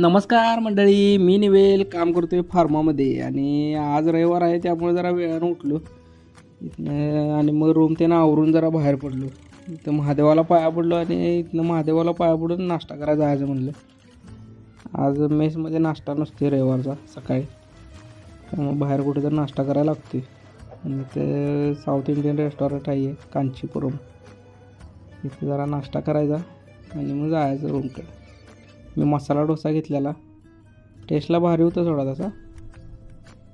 नमस्कार मंडळी, मी निवेल काम करतोय फार्मामध्ये आणि आज रविवार आहे त्यामुळे जरा वेळानं उठलो इथनं आणि मग रूम त्यानं आवरून जरा बाहेर पडलो. इथं महादेवाला पाया पडलो आणि इथनं महादेवाला पाया पडून नाश्ता करायला जायचं म्हणलं. आज मेसमध्ये नाश्ता नसते रविवारचा सकाळी, त्यामुळे बाहेर कुठे तर नाश्ता करायला लागते. आणि ते साऊथ इंडियन रेस्टॉरंट आहे कांचीपुरम, इथे जरा नाश्ता करायचा आणि मग जायचं रूमकडे. मी मसाला डोसा घेतलेला, टेस्टला भारी होता थोडा तसा.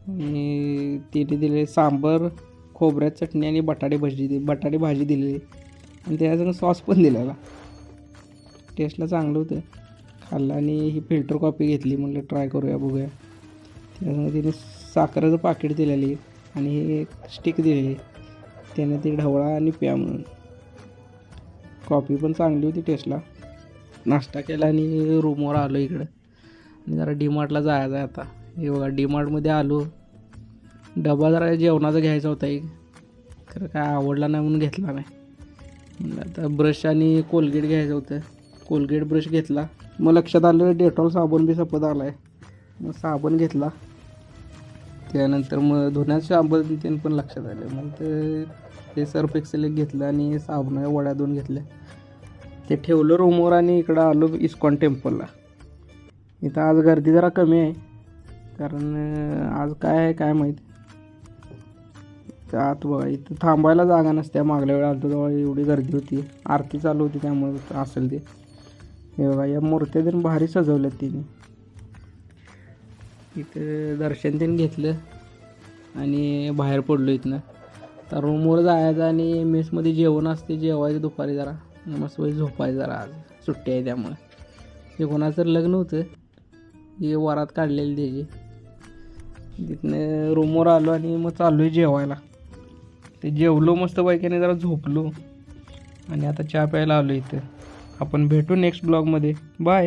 आणि तिने दिले सांबर, खोबऱ्यात चटणी आणि बटाटे भाजी दिलेली आणि त्याच्यासंग सॉस पण दिलेला. टेस्टला चांगलं होतं, खाल्लं. आणि ही फिल्टर कॉफी घेतली, म्हणलं ट्राय करूया बघूया. त्याच्यामुळे तिने साखरेचं पाकिट दिलेली आणि हे स्टिक दिलेली, त्याने ती ढवळा आणि प्या म्हणून. कॉफी पण चांगली होती टेस्टला. नाश्ता केला आणि रूमवर आलो इकडं. आणि जरा डीमार्टला जायचं आहे आता. हे बघा, डीमार्टमध्ये आलो. डबा जरा जेवणाचा घ्यायचा होता एक, खरं काय आवडला नाही म्हणून घेतला नाही. म्हणलं आता ब्रश आणि कोलगेट घ्यायचं होतं. कोलगेट ब्रश घेतला, मग लक्षात आलं डेटॉल साबण बी संपत आला आहे. मग साबण घेतला, त्यानंतर मग धुण्याचं साबण त्यानं पण लक्षात आलं. मग ते सर्फ एक्सेल एक घेतलं आणि साबणाच्या वड्या 2 घेतल्या. ते ठेवलं रूमवर आणि इकडं आलो इस्कॉन टेम्पलला. इथं आज गर्दी जरा कमी आहे, कारण आज काय आहे काय माहीत. तर आत बघा, इथं थांबायला जागा नसत्या. मागल्या वेळा आलतो तेव्हा एवढी गर्दी होती, आरती चालू होती त्यामुळे असेल ते. हे बघा, या मूर्त्या पण भारी सजवल्यात तिने. इथं दर्शन त्यांनी घेतलं आणि बाहेर पडलो इथनं. तर रूमवर जायचं आणि मेसमध्ये जेवण असते, जेवायचं दुपारी जरा मस्त झोपायचं. जरा आज सुट्टी आहे त्यामुळे. हे कोणाचं लग्न होतं, हे वरात काढलेली त्याची. तिथनं रूमवर आलो आणि मग चाललो आहे जेवायला. ते जेवलो मस्त पैकीने, जरा झोपलो आणि आता चहा प्यायला आलो इथं. आपण भेटू नेक्स्ट ब्लॉगमध्ये. बाय.